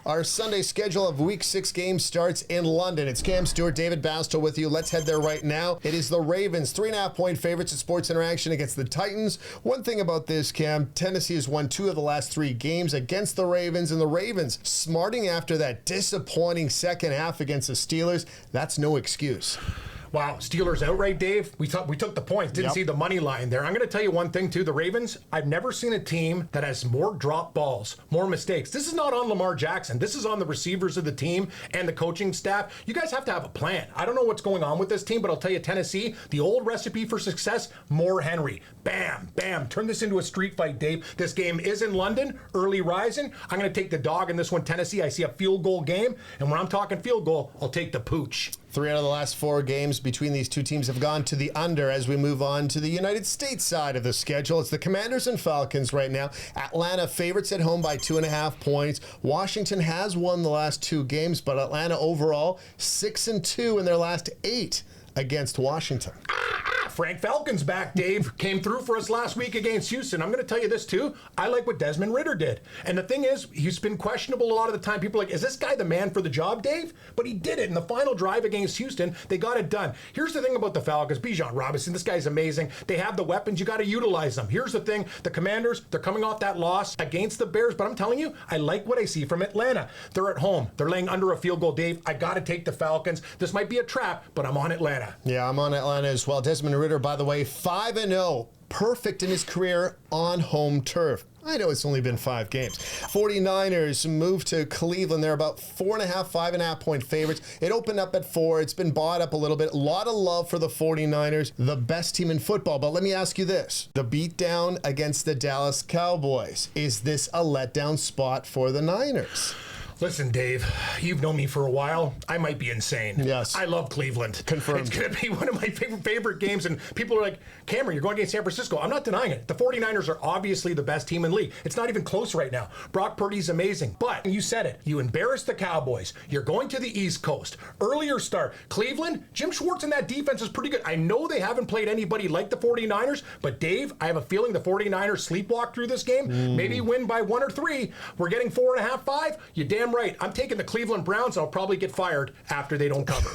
Our Sunday schedule of Week 6 games starts in London. It's Cam, Stewart, David Bastl with you. Let's head there right now. It is the Ravens, 3.5-point favorites at Sports Interaction against the Titans. One thing about this, Cam, Tennessee has won 2 of the last 3 games against the Ravens, and the Ravens smarting after that disappointing second half against the Steelers. That's no excuse. Wow, Steelers outright, Dave. We took the points, didn't see the money line there. I'm going to tell you one thing, too. The Ravens, I've never seen a team that has more drop balls, more mistakes. This is not on Lamar Jackson. This is on the receivers of the team and the coaching staff. You guys have to have a plan. I don't know what's going on with this team, but I'll tell you, Tennessee, the old recipe for success, more Henry. Bam, bam. Turn this into a street fight, Dave. This game is in London, early rising. I'm going to take the dog in this one, Tennessee. I see a field goal game, and when I'm talking field goal, I'll take the pooch. 3 out of the last 4 games between these two teams have gone to the under. As we move on to the United States side of the schedule, it's the Commanders and Falcons right now. Atlanta favorites at home by 2.5 points. Washington has won the last 2 games, but Atlanta overall 6-2 in their last 8 against Washington. Frank Falcon's back, Dave. Came through for us last week against Houston. I'm going to tell you this, too. I like what Desmond Ridder did. And the thing is, he's been questionable a lot of the time. People are like, is this guy the man for the job, Dave? But he did it. In the final drive against Houston, they got it done. Here's the thing about the Falcons. Bijan Robinson, this guy's amazing. They have the weapons. You got to utilize them. Here's the thing. The Commanders, they're coming off that loss against the Bears. But I'm telling you, I like what I see from Atlanta. They're at home. They're laying under a field goal, Dave. I got to take the Falcons. This might be a trap, but I'm on Atlanta. Yeah, I'm on Atlanta as well. Desmond Ridder, by the way, 5-0. Perfect in his career on home turf. I know it's only been 5 games. 49ers moved to Cleveland. They're about 5.5 point favorites. It opened up at 4. It's been bought up a little bit. A lot of love for the 49ers, the best team in football. But let me ask you this. The beatdown against the Dallas Cowboys. Is this a letdown spot for the Niners? Listen, Dave, you've known me for a while. I might be insane. Yes. I love Cleveland. Confirmed. It's going to be one of my favorite games, and people are like, Cameron, you're going against San Francisco. I'm not denying it. The 49ers are obviously the best team in the league. It's not even close right now. Brock Purdy's amazing. But you said it. You embarrassed the Cowboys. You're going to the East Coast. Earlier start. Cleveland, Jim Schwartz and that defense is pretty good. I know they haven't played anybody like the 49ers, but Dave, I have a feeling the 49ers sleepwalk through this game. Maybe win by 1 or 3. We're getting 4.5, 5. You're damn right. I'm taking the Cleveland Browns. I'll probably get fired after they don't cover.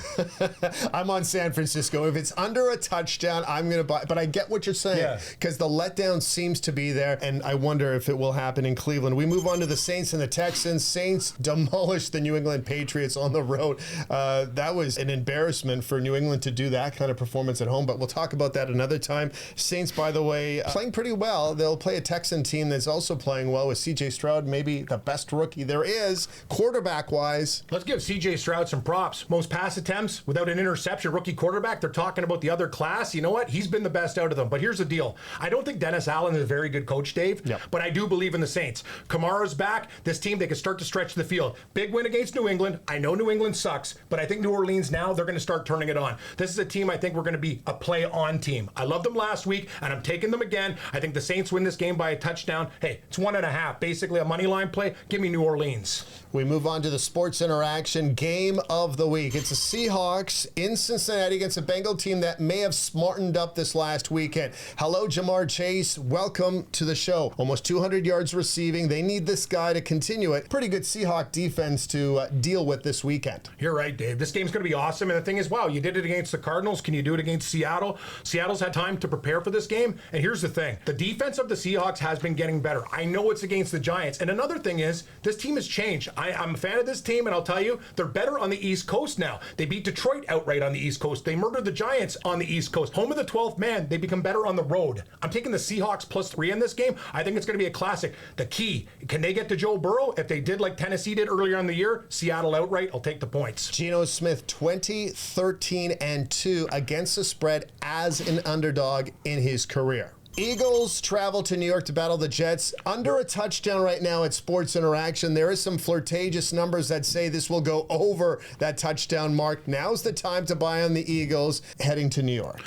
I'm on San Francisco. If it's under a touchdown, I'm going to buy. But I get what you're saying because the letdown seems to be there, and I wonder if it will happen in Cleveland. We move on to the Saints and the Texans. Saints demolished the New England Patriots on the road. That was an embarrassment for New England to do that kind of performance at home, but we'll talk about that another time. Saints, by the way, playing pretty well. They'll play a Texan team that's also playing well with C.J. Stroud, maybe the best rookie there is, quarterback-wise. Let's give C.J. Stroud some props. Most pass attempts without an interception, rookie quarterback. They're talking about the other class. You know what? He's been the best out of them. But here's the deal. I don't think Dennis Allen is a very good coach, Dave, but I do believe in the Saints. Kamara's back. This team, they can start to stretch the field. Big win against New England. I know New England sucks, but I think New Orleans now, they're going to start turning it on. This is a team I think we're going to be a play-on team. I loved them last week, and I'm taking them again. I think the Saints win this game by a touchdown. Hey, it's 1.5. Basically a money line play. Give me New Orleans. We move on to the Sports Interaction game of the week. It's the Seahawks in Cincinnati against a Bengal team that may have smartened up this last weekend. Hello, Jamar Chase. Welcome to the show. Almost 200 yards receiving. They need this guy to continue it. Pretty good Seahawk defense to deal with this weekend. You're right, Dave. This game's going to be awesome. And the thing is, wow, you did it against the Cardinals. Can you do it against Seattle? Seattle's had time to prepare for this game. And here's the thing. The defense of the Seahawks has been getting better. I know it's against the Giants. And another thing is, this team has changed. I'm a fan of this team, and I'll tell you, they're better on the East Coast now. They beat Detroit outright on the East Coast. They murdered the Giants on the East Coast. Home of the 12th man, they become better on the road. I'm taking the Seahawks +3 in this game. I think it's going to be a classic. The key, can they get to Joe Burrow? If they did like Tennessee did earlier in the year, Seattle outright, I'll take the points. Geno Smith, 20-13-2 against the spread as an underdog in his career. Eagles travel to New York to battle the Jets. Under a touchdown right now at Sports Interaction. There is some flirtatious numbers that say this will go over that touchdown mark. Now's the time to buy on the Eagles heading to New York.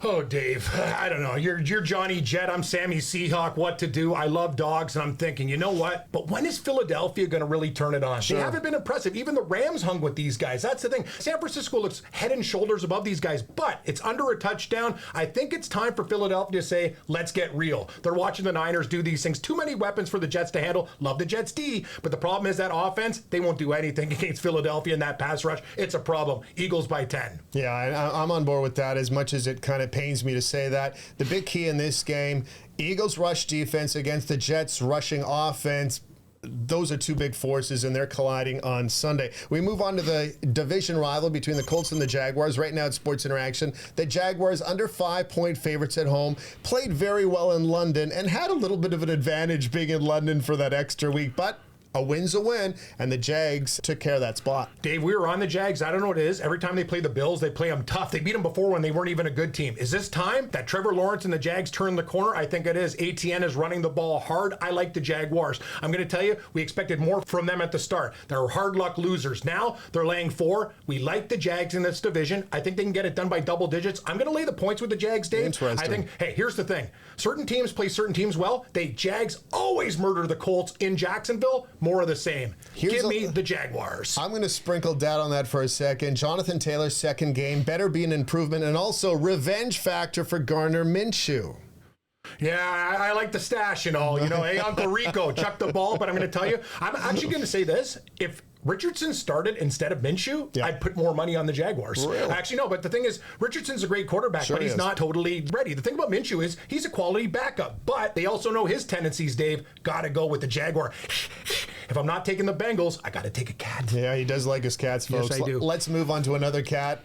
Oh, Dave, I don't know. You're Johnny Jet. I'm Sammy Seahawk. What to do? I love dogs, and I'm thinking, you know what? But when is Philadelphia going to really turn it on? Sure. They haven't been impressive. Even the Rams hung with these guys. That's the thing. San Francisco looks head and shoulders above these guys, but it's under a touchdown. I think it's time for Philadelphia to say, let's get real. They're watching the Niners do these things. Too many weapons for the Jets to handle. Love the Jets D, but the problem is that offense, they won't do anything against Philadelphia in that pass rush. It's a problem. Eagles by 10. Yeah, I'm on board with that, as much as it kind of pains me to say that. The big key in this game, Eagles rush defense against the Jets rushing offense. Those are two big forces, and they're colliding on Sunday. We move on to the division rival between the Colts and the Jaguars. Right now at Sports Interaction, the Jaguars, under 5-point favorites at home, played very well in London and had a little bit of an advantage being in London for that extra week, but a win's a win, and the Jags took care of that spot. Dave, we were on the Jags. I don't know what it is. Every time they play the Bills, they play them tough. They beat them before when they weren't even a good team. Is this time that Trevor Lawrence and the Jags turn the corner? I think it is. ATN is running the ball hard. I like the Jaguars. I'm going to tell you, we expected more from them at the start. They're hard luck losers. Now they're laying 4. We like the Jags in this division. I think they can get it done by double digits. I'm going to lay the points with the Jags, Dave. Interesting. I think, hey, here's the thing. Certain teams play certain teams well. Jags always murder the Colts in Jacksonville. More of the same. Give me the Jaguars. I'm going to sprinkle doubt on that for a second. Jonathan Taylor's second game better be an improvement, and also revenge factor for Gardner Minshew. Yeah, I like the stash and all. You know, hey, Uncle Rico, chuck the ball. But I'm going to tell you, I'm actually going to say this. If Richardson started instead of Minshew, I'd put more money on the Jaguars. Really? Actually, no, but the thing is, Richardson's a great quarterback, Sure but he's not totally ready. The thing about Minshew is he's a quality backup, but they also know his tendencies, Dave. Got to go with the Jaguar. If I'm not taking the Bengals, I got to take a cat. Yeah, he does like his cats, folks. Yes, I do. Let's move on to another cat.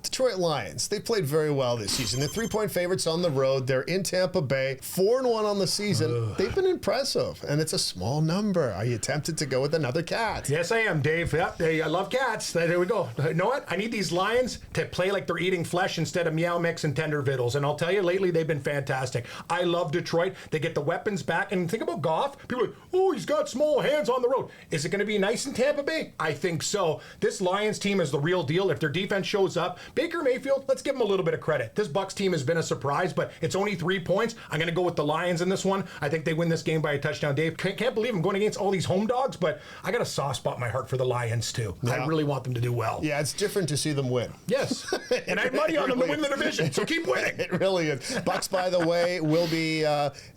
Detroit Lions. They played very well this season. They're 3-point favorites on the road. They're in Tampa Bay. 4-1 on the season. They've been impressive, and it's a small number. Are you tempted to go with another cat? Yes, I am, Dave. Yep, I love cats. There we go. You know what? I need these Lions to play like they're eating flesh instead of meow mix and tender vittles. And I'll tell you, lately they've been fantastic. I love Detroit. They get the weapons back. And think about Goff. People are like, oh, he's got small hands on the road. Is it going to be nice in Tampa Bay? I think so. This Lions team is the real deal. If their defense shows up, Baker Mayfield, let's give him a little bit of credit. This Bucs team has been a surprise, but it's only 3 points. I'm going to go with the Lions in this one. I think they win this game by a touchdown. Dave, can't believe I'm going against all these home dogs, but I got a soft spot in my heart for the Lions too. Yeah. I really want them to do well. Yeah, it's different to see them win. Yes, and I have money on them to win the division, so keep winning. It really is. Bucs, by the way, will be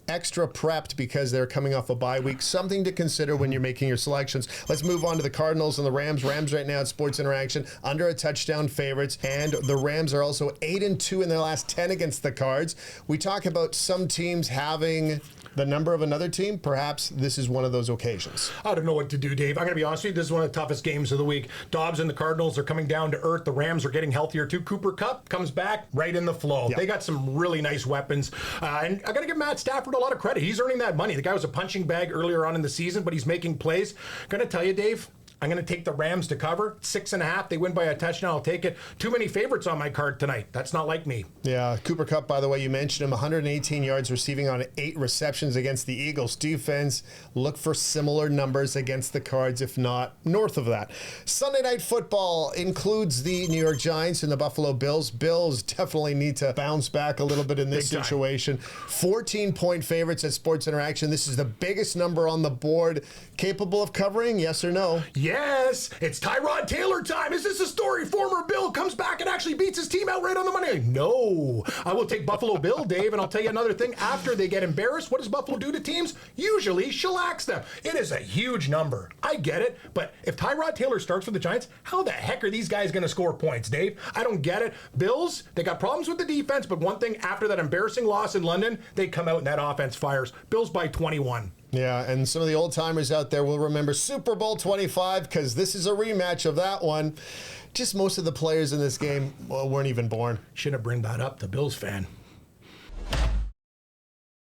extra prepped because they're coming off a bye week. Something to consider when you're making your selections. Let's move on to the Cardinals and the Rams. Rams right now at Sports Interaction, under a touchdown favorites, and the Rams are also 8-2 in their last 10 against the Cards. We talk about some teams having the number of another team. Perhaps this is one of those occasions. I don't know what to do, Dave. I'm going to be honest with you. This is one of the toughest games of the week. Dobbs and the Cardinals are coming down to earth. The Rams are getting healthier too. Cooper Kupp comes back right in the flow. They got some really nice weapons. And I got to give Matt Stafford a lot of credit. He's earning that money. The guy was a punching bag earlier on in the season, but he's making plays. Going to tell you, Dave, I'm going to take the Rams to cover. 6.5. They win by a touchdown. I'll take it. Too many favorites on my card tonight. That's not like me. Yeah, Cooper Kupp, by the way, you mentioned him, 118 yards receiving on 8 receptions against the Eagles defense. Look for similar numbers against the Cards, if not north of that. Sunday Night Football includes the New York Giants and the Buffalo Bills. Bills definitely need to bounce back a little bit in this situation. 14-point favorites at Sports Interaction. This is the biggest number on the board. Capable of covering, yes or no? Yes, it's Tyrod Taylor time. Is this a story? Former Bill comes back and actually beats his team outright on the money. No, I will take Buffalo Bill, Dave, and I'll tell you another thing. After they get embarrassed, what does Buffalo do to teams? Usually shellacs them. It is a huge number. I get it, but if Tyrod Taylor starts for the Giants, how the heck are these guys going to score points, Dave? I don't get it. Bills, they got problems with the defense, but one thing, after that embarrassing loss in London, they come out and that offense fires. Bills by 21. Yeah, and some of the old-timers out there will remember Super Bowl 25 because this is a rematch of that one. Just most of the players in this game weren't even born. Shouldn't have bring that up, the Bills fan.